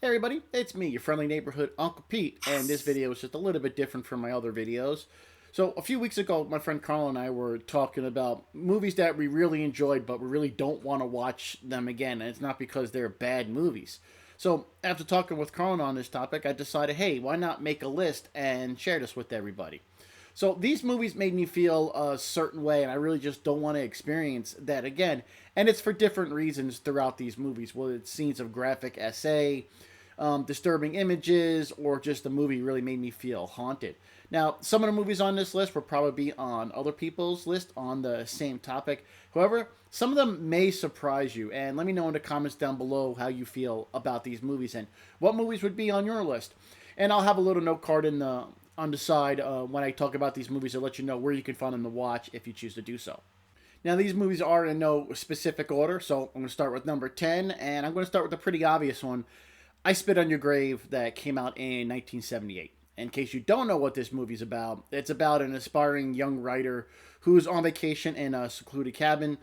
Hey everybody, it's me, your friendly neighborhood Uncle Pete, and this video is just a little bit different from my other videos. So a few weeks ago, my friend Carl and I were talking about movies that we really enjoyed, but we really don't want to watch them again, and it's not because they're bad movies. So after talking with Carl on this topic, I decided, hey, why not make a list and share this with everybody? So these movies made me feel a certain way, and I really just don't want to experience that again. And it's for different reasons throughout these movies, whether it's scenes of graphic essay, disturbing images, or just the movie really made me feel haunted. Now, some of the movies on this list will probably be on other people's list on the same topic. However, some of them may surprise you, and let me know in the comments down below how you feel about these movies and what movies would be on your list. And I'll have a little note card in the on the side when I talk about these movies to let you know where you can find them to watch if you choose to do so. Now, these movies are in no specific order, so I'm going to start with number 10, and I'm going to start with a pretty obvious one, I Spit on Your Grave, that came out in 1978. In case you don't know what this movie's about, it's about an aspiring young writer who's on vacation in a secluded cabin.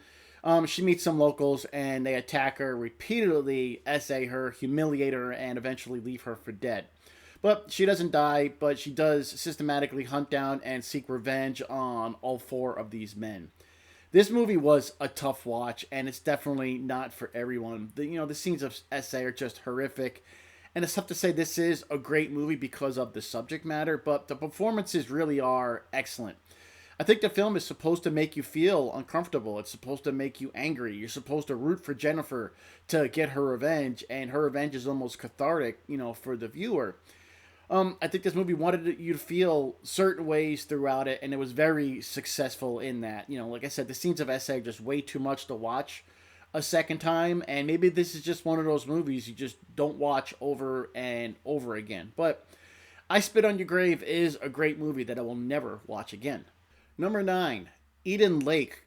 She meets some locals, and they attack her, repeatedly essay her, humiliate her, and eventually leave her for dead. But she doesn't die, but she does systematically hunt down and seek revenge on all four of these men. This movie was a tough watch, and it's definitely not for everyone. The scenes of essay are just horrific, and it's tough to say this is a great movie because of the subject matter, but the performances really are excellent. I think the film is supposed to make you feel uncomfortable. It's supposed to make you angry. You're supposed to root for Jennifer to get her revenge, and her revenge is almost cathartic, for the viewer. I think this movie wanted you to feel certain ways throughout it, and it was very successful in that. Like I said, the scenes of essay are just way too much to watch a second time, and maybe this is just one of those movies you just don't watch over and over again. But I Spit on Your Grave is a great movie that I will never watch again. Number 9, Eden Lake,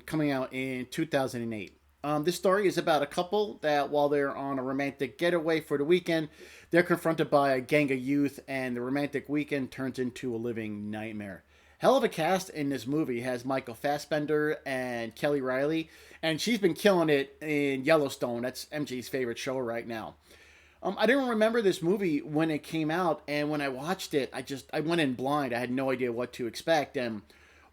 coming out in 2008. This story is about a couple that, while they're on a romantic getaway for the weekend, they're confronted by a gang of youth, and the romantic weekend turns into a living nightmare. Hell of a cast in this movie. It has Michael Fassbender and Kelly Riley, and she's been killing it in Yellowstone. That's MJ's favorite show right now. I didn't remember this movie when it came out, and when I watched it, I went in blind. I had no idea what to expect, and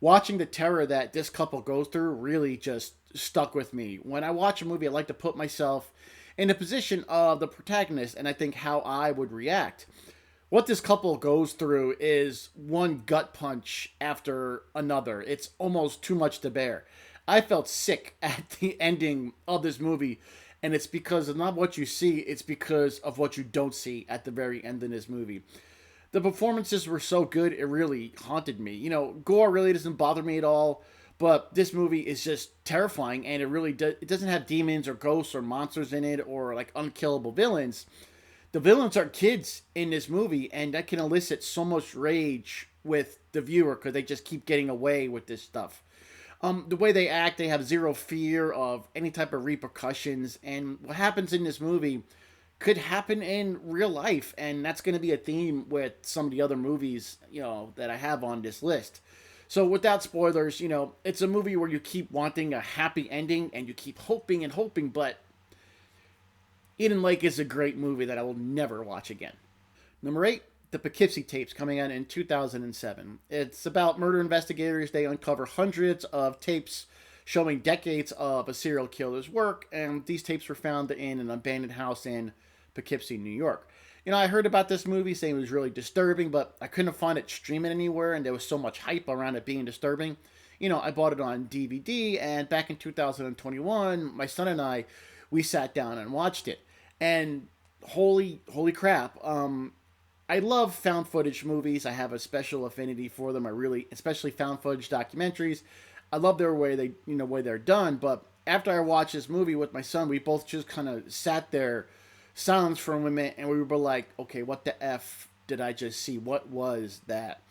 watching the terror that this couple goes through really just stuck with me. When I watch a movie, I like to put myself in the position of the protagonist, and I think how I would react. What this couple goes through is one gut punch after another. It's almost too much to bear. I felt sick at the ending of this movie, and it's because of not what you see, it's because of what you don't see at the very end of this movie. The performances were so good, it really haunted me. Gore really doesn't bother me at all, but this movie is just terrifying, and it doesn't have demons or ghosts or monsters in it or like unkillable villains. The villains are kids in this movie, and that can elicit so much rage with the viewer because they just keep getting away with this stuff. The way they act, they have zero fear of any type of repercussions, and what happens in this movie could happen in real life, and that's going to be a theme with some of the other movies, that I have on this list. So without spoilers, it's a movie where you keep wanting a happy ending, and you keep hoping and hoping, but Eden Lake is a great movie that I will never watch again. Number 8, the Poughkeepsie Tapes, coming out in 2007. It's about murder investigators. They uncover hundreds of tapes showing decades of a serial killer's work, and these tapes were found in an abandoned house in Poughkeepsie, New York. I heard about this movie saying it was really disturbing, but I couldn't find it streaming anywhere, and there was so much hype around it being disturbing. I bought it on DVD, and back in 2021, my son and I, we sat down and watched it. And holy crap, I love found footage movies. I have a special affinity for them. Especially found footage documentaries. I love their way way they're done. But after I watched this movie with my son, we both just kind of sat there, silence for a moment, and we were like, okay, what the F did I just see? What was that?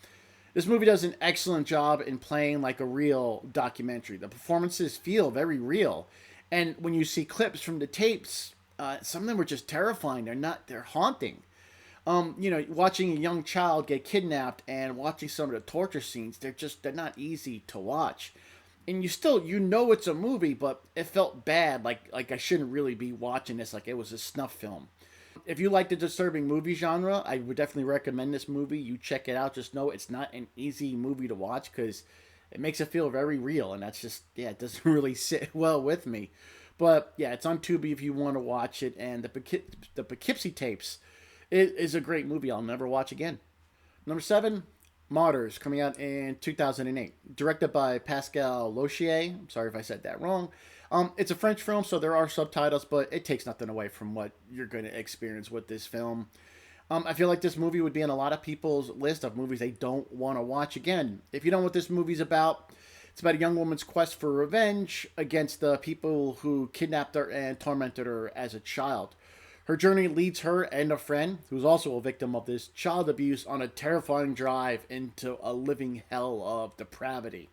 This movie does an excellent job in playing like a real documentary. The performances feel very real. And when you see clips from the tapes, some of them were just terrifying. They're haunting. Watching a young child get kidnapped and watching some of the torture scenes, they're not easy to watch. And it's a movie, but it felt bad. Like I shouldn't really be watching this. Like it was a snuff film. If you like the disturbing movie genre, I would definitely recommend this movie. You check it out. Just know it's not an easy movie to watch because it makes it feel very real, and that's just, yeah, it doesn't really sit well with me. But yeah, it's on Tubi if you want to watch it, and the Poughkeepsie Tapes is a great movie I'll never watch again. Number 7, Martyrs, coming out in 2008, directed by Pascal Lochier. I'm sorry if I said that wrong. It's a French film, so there are subtitles, but it takes nothing away from what you're going to experience with this film. I feel like this movie would be on a lot of people's list of movies they don't want to watch again. If you don't know what this movie's about, it's about a young woman's quest for revenge against the people who kidnapped her and tormented her as a child. Her journey leads her and a friend, who's also a victim of this child abuse, on a terrifying drive into a living hell of depravity.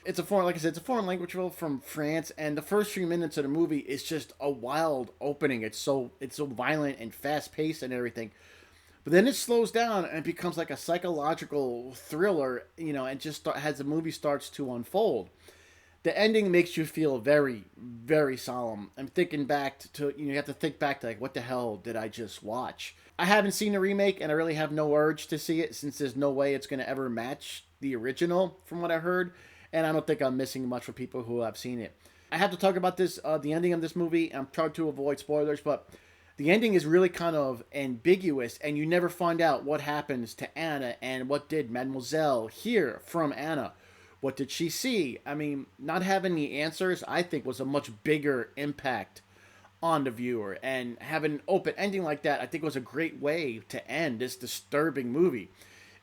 It's a foreign, like I said, it's a foreign language film from France, and the first few minutes of the movie is just a wild opening. It's so violent and fast paced and everything. But then it slows down and it becomes like a psychological thriller, and just as the movie starts to unfold. The ending makes you feel very, very solemn. I'm thinking back to, you have to think back to, like, what the hell did I just watch? I haven't seen the remake, and I really have no urge to see it since there's no way it's going to ever match the original from what I heard. And I don't think I'm missing much for people who have seen it. I have to talk about this, the ending of this movie. I'm trying to avoid spoilers, but the ending is really kind of ambiguous, and you never find out what happens to Anna and what did Mademoiselle hear from Anna. What did she see? I mean, not having the answers, I think, was a much bigger impact on the viewer. And having an open ending like that, I think, was a great way to end this disturbing movie.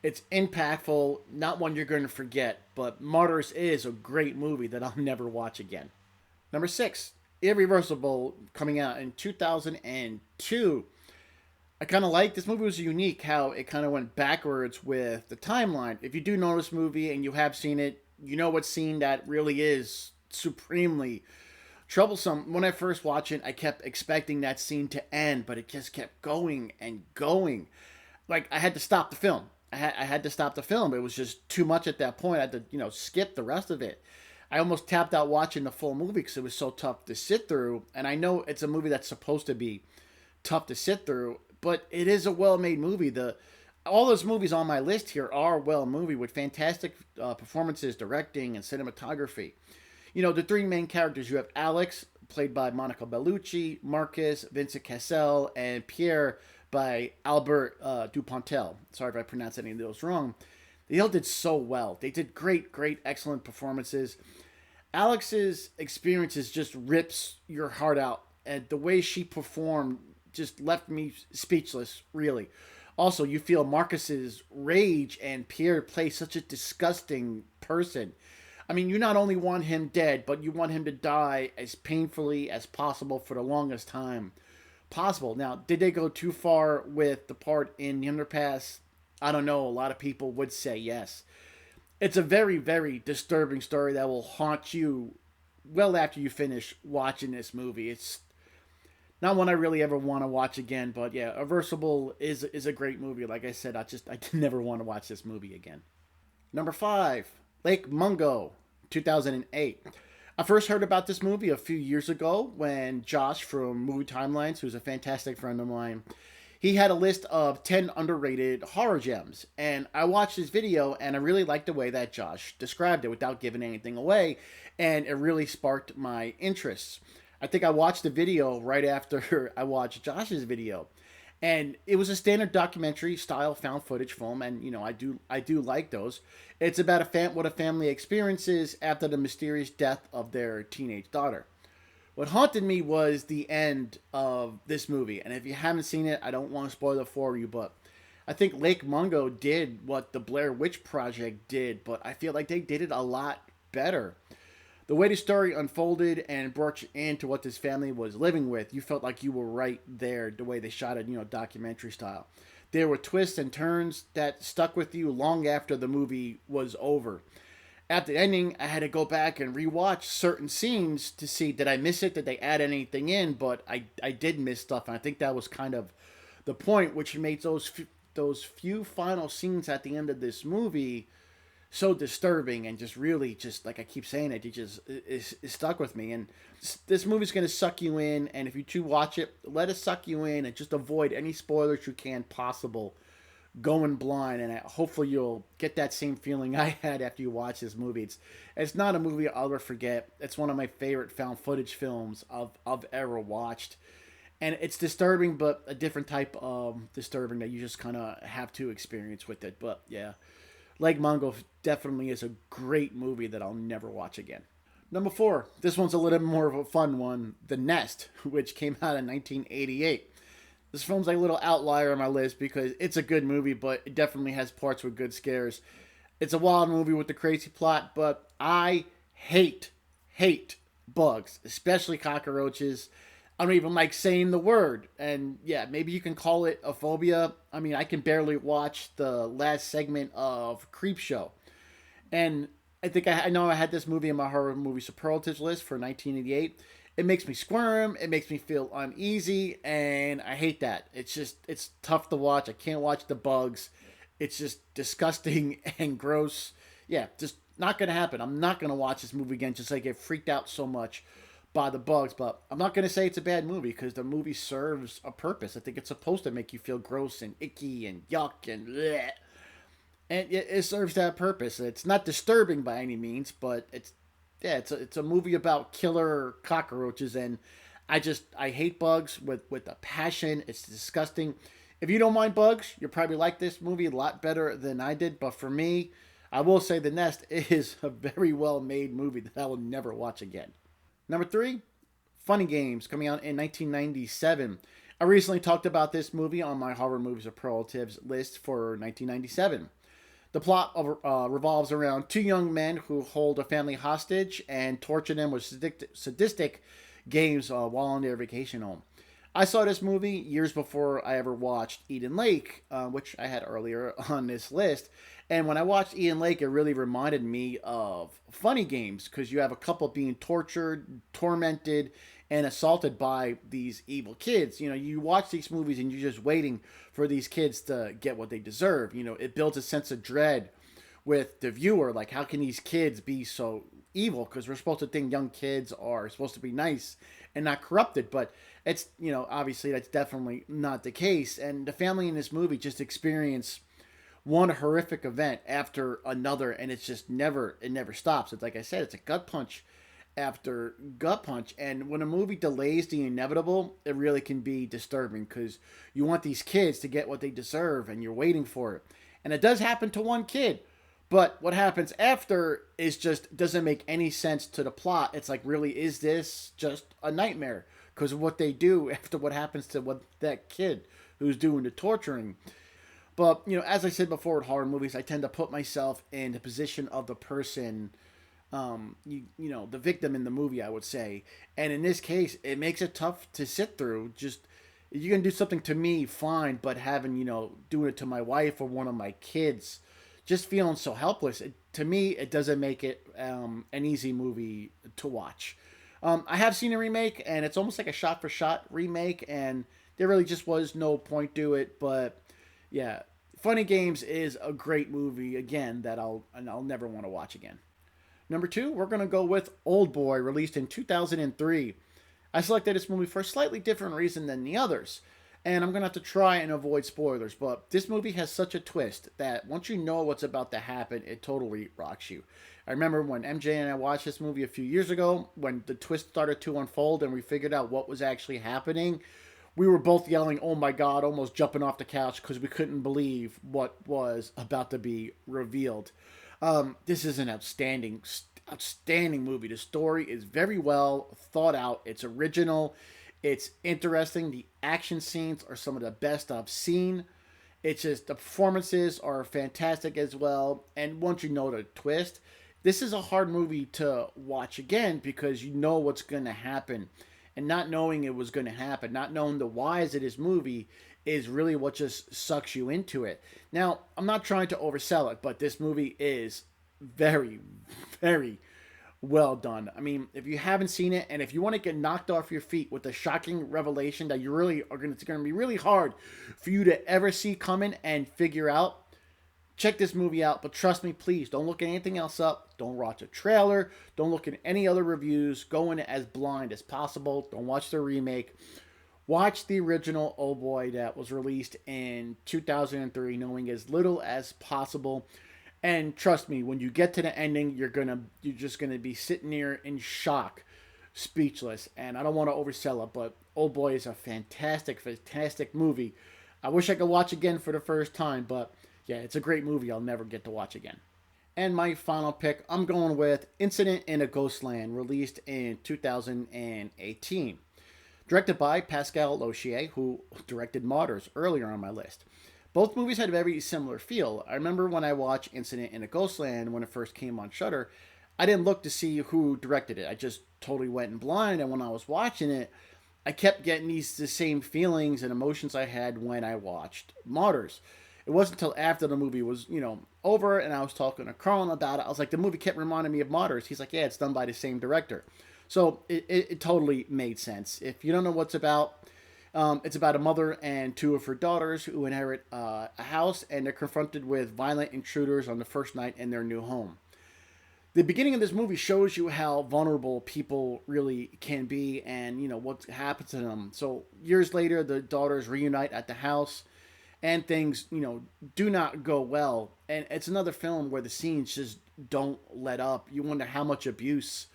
It's impactful, not one you're going to forget, but Martyrs is a great movie that I'll never watch again. Number 6, Irreversible, coming out in 2002. I kind of like this movie. Was unique how it kind of went backwards with the timeline. If you do know this movie and you have seen it, you know what scene that really is supremely troublesome. When I first watched it, I kept expecting that scene to end, but it just kept going and going. Like, I had to stop the film. I had to stop the film. It was just too much at that point. I had to, skip the rest of it. I almost tapped out watching the full movie because it was so tough to sit through. And I know it's a movie that's supposed to be tough to sit through, but it is a well-made movie. All those movies on my list here are well-made with fantastic performances, directing, and cinematography. The three main characters, you have Alex, played by Monica Bellucci, Marcus, Vincent Cassel, and Pierre by Albert Dupontel. Sorry if I pronounced any of those wrong. They all did so well. They did great, excellent performances. Alex's experiences just rips your heart out, and the way she performed just left me speechless, really. Also, you feel Marcus's rage, and Pierre plays such a disgusting person. I mean, you not only want him dead, but you want him to die as painfully as possible for the longest time possible. Now, did they go too far with the part in the underpass? I don't know. A lot of people would say yes. It's a very, very disturbing story that will haunt you well after you finish watching this movie. It's not one I really ever want to watch again, but yeah, Irreversible is a great movie. Like I said, I never want to watch this movie again. Number 5, Lake Mungo, 2008. I first heard about this movie a few years ago when Josh from Movie Timelines, who's a fantastic friend of mine, he had a list of 10 underrated horror gems. And I watched his video, and I really liked the way that Josh described it without giving anything away. And it really sparked my interest. I think I watched the video right after I watched Josh's video. And it was a standard documentary style found footage film, and I do like those. It's about what a family experiences after the mysterious death of their teenage daughter. What haunted me was the end of this movie, and if you haven't seen it, I don't want to spoil it for you, but I think Lake Mungo did what the Blair Witch Project did, but I feel like they did it a lot better. The way the story unfolded and brought you into what this family was living with, you felt like you were right there, the way they shot it, documentary style. There were twists and turns that stuck with you long after the movie was over. At the ending, I had to go back and rewatch certain scenes to see, did I miss it? Did they add anything in? But I did miss stuff, and I think that was kind of the point, which made those few final scenes at the end of this movie so disturbing and just really just like I keep saying it just is stuck with me. And this movie's going to suck you in, and if you do watch it, let it suck you in and just avoid any spoilers you can possible going blind. And hopefully you'll get that same feeling I had after you watch this movie. It's not a movie I'll ever forget. It's one of my favorite found footage films I've ever watched. And it's disturbing, but a different type of disturbing that you just kind of have to experience with it. But yeah, like Mungo definitely is a great movie that I'll never watch again. Number 4, this one's a little more of a fun one, The Nest, which came out in 1988. This film's like a little outlier on my list because it's a good movie, but it definitely has parts with good scares. It's a wild movie with a crazy plot, but I hate bugs, especially cockroaches. I don't even like saying the word. And yeah, maybe you can call it a phobia. I mean, I can barely watch the last segment of Creepshow. And I think I know I had this movie in my horror movie superlatives list for 1988. It makes me squirm. It makes me feel uneasy. And I hate that. It's tough to watch. I can't watch the bugs. It's just disgusting and gross. Yeah, just not going to happen. I'm not going to watch this movie again just like I get freaked out so much by the bugs. But I'm not going to say it's a bad movie because the movie serves a purpose. I think it's supposed to make you feel gross and icky and yuck and bleh. And it serves that purpose. It's not disturbing by any means, but it's a movie about killer cockroaches, and I hate bugs with a passion. It's disgusting. If you don't mind bugs, you'll probably like this movie a lot better than I did. But for me, I will say The Nest is a very well made movie that I will never watch again. Number 3, Funny Games, coming out in 1997. I recently talked about this movie on my horror movies superlatives list for 1997. The plot revolves around 2 young men who hold a family hostage and torture them with sadistic games while on their vacation home. I saw this movie years before I ever watched Eden Lake, which I had earlier on this list. And when I watched Eden Lake, it really reminded me of Funny Games because you have a couple being tortured, tormented, and assaulted by these evil kids. You know, you watch these movies and you're just waiting for these kids to get what they deserve. You know, it builds a sense of dread with the viewer. Like, how can these kids be so evil? Because we're supposed to think young kids are supposed to be nice and not corrupted. But it's, you know, obviously that's definitely not the case. And the family in this movie just experience one horrific event after another, and it never stops. It's like I said, it's a gut punch after gut punch. And when a movie delays the inevitable, it really can be disturbing because you want these kids to get what they deserve and you're waiting for it. And it does happen to one kid, but what happens after is just doesn't make any sense to the plot. It's like, really, is this just a nightmare because of what they do after what happens to that kid who's doing the torturing? But, you know, as I said before with horror movies, I tend to put myself in the position of the person, the victim in the movie, I would say. And in this case, it makes it tough to sit through. Just, you can do something to me, fine, but having, doing it to my wife or one of my kids, just feeling so helpless, to me, it doesn't make it an easy movie to watch. I have seen a remake, and it's almost like a shot-for-shot remake, and there really just was no point to it, but yeah, Funny Games is a great movie, again, that I'll never want to watch again. Number 2, we're going to go with Old Boy, released in 2003. I selected this movie for a slightly different reason than the others, and I'm going to have to try and avoid spoilers, but this movie has such a twist that once you know what's about to happen, it totally rocks you. I remember when MJ and I watched this movie a few years ago, when the twist started to unfold and we figured out what was actually happening, we were both yelling, "Oh my God," almost jumping off the couch because we couldn't believe what was about to be revealed. This is an outstanding movie. The story is very well thought out. It's original. It's interesting. The action scenes are some of the best I've seen. It's just the performances are fantastic as well. And once you know the twist, this is a hard movie to watch again because you know what's going to happen. And not knowing it was going to happen, not knowing the whys of this movie is really what just sucks you into it. Now, I'm not trying to oversell it, but this movie is very, very well done. I mean, if you haven't seen it, and if you want to get knocked off your feet with a shocking revelation that it's going to be really hard for you to ever see coming and figure out, check this movie out, but trust me, please don't look at anything else up. Don't watch a trailer. Don't look at any other reviews. Go in as blind as possible. Don't watch the remake. Watch the original Oh Boy that was released in 2003, knowing as little as possible. And trust me, when you get to the ending, you're just gonna be sitting there in shock, speechless. And I don't want to oversell it, but Oh Boy is a fantastic, fantastic movie. I wish I could watch again for the first time, but yeah, it's a great movie I'll never get to watch again. And my final pick, I'm going with Incident in a Ghostland, released in 2018. Directed by Pascal Lochier, who directed Martyrs earlier on my list. Both movies had a very similar feel. I remember when I watched Incident in a Ghostland when it first came on Shudder, I didn't look to see who directed it. I just totally went in blind, and when I was watching it, I kept getting the same feelings and emotions I had when I watched Martyrs. It wasn't until after the movie was, over, and I was talking to Carl about it. I was like, the movie kept reminding me of Martyrs. He's like, yeah, it's done by the same director. So it totally made sense. If you don't know what's about, it's about a mother and two of her daughters who inherit a house, and they're confronted with violent intruders on the first night in their new home. The beginning of this movie shows you how vulnerable people really can be and, what happens to them. So years later, the daughters reunite at the house and things, do not go well. And it's another film where the scenes just don't let up. You wonder how much abuse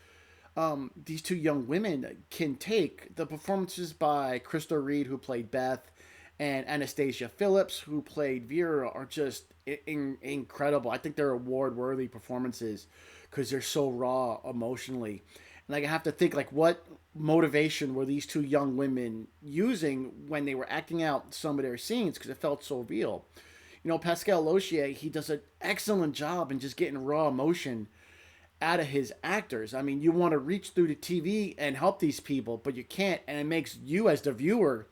these two young women can take. The performances by Crystal Reed, who played Beth, and Anastasia Phillips, who played Vera, are just incredible. I think they're award-worthy performances because they're so raw emotionally. And I have to think, what motivation were these two young women using when they were acting out some of their scenes, because it felt so real. Pascal Lochier, he does an excellent job in just getting raw emotion out of his actors. I mean, you want to reach through the TV and help these people, but you can't, and it makes you as the viewer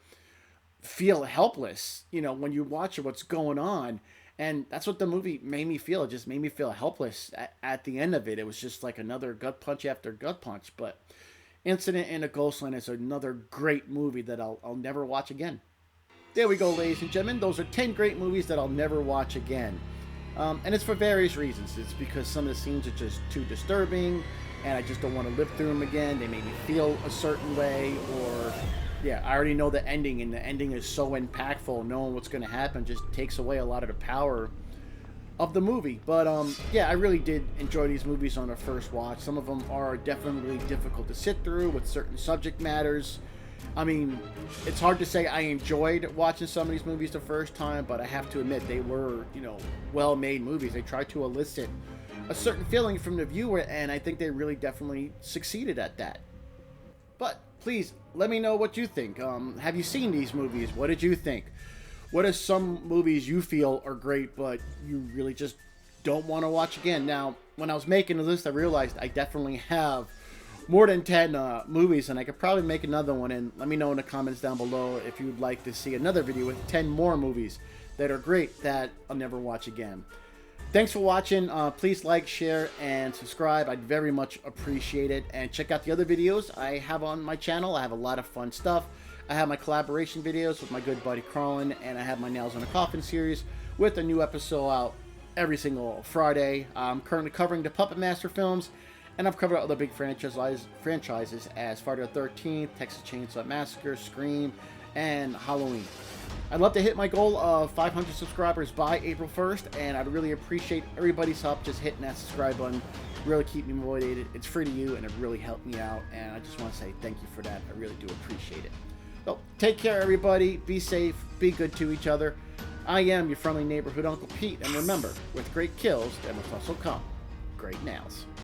feel helpless, when you watch what's going on. And that's what the movie made me feel. It just made me feel helpless at the end of it. It was just like another gut punch after gut punch. But Incident in a Ghostland is another great movie that I'll never watch again. There we go, ladies and gentlemen. Those are 10 great movies that I'll never watch again. And it's for various reasons. It's because some of the scenes are just too disturbing, and I just don't want to live through them again. They make me feel a certain way, or yeah, I already know the ending, and the ending is so impactful. Knowing what's going to happen just takes away a lot of the power of the movie. But yeah, I really did enjoy these movies on a first watch. Some of them are definitely difficult to sit through with certain subject matters. I mean, it's hard to say I enjoyed watching some of these movies the first time, but I have to admit they were, well-made movies. They tried to elicit a certain feeling from the viewer, and I think they really definitely succeeded at that. But please, let me know what you think. Have you seen these movies? What did you think? What are some movies you feel are great, but you really just don't want to watch again? Now, when I was making the list, I realized I definitely have more than 10 movies, and I could probably make another one. And let me know in the comments down below if you would like to see another video with 10 more movies that are great that I'll never watch again. Thanks for watching. Please like, share, and subscribe. I'd very much appreciate it. And check out the other videos I have on my channel. I have a lot of fun stuff. I have my collaboration videos with my good buddy Carlin, and I have my Nails on a Coffin series with a new episode out every single Friday. I'm currently covering the Puppet Master films, and I've covered other big franchises as Friday the 13th, Texas Chainsaw Massacre, Scream, and Halloween. I'd love to hit my goal of 500 subscribers by April 1st, and I'd really appreciate everybody's help just hitting that subscribe button. Really keep me motivated. It's free to you, and it really helped me out, and I just want to say thank you for that. I really do appreciate it. So, take care, everybody. Be safe. Be good to each other. I am your friendly neighborhood Uncle Pete, and remember, with great kills, there must also come great nails.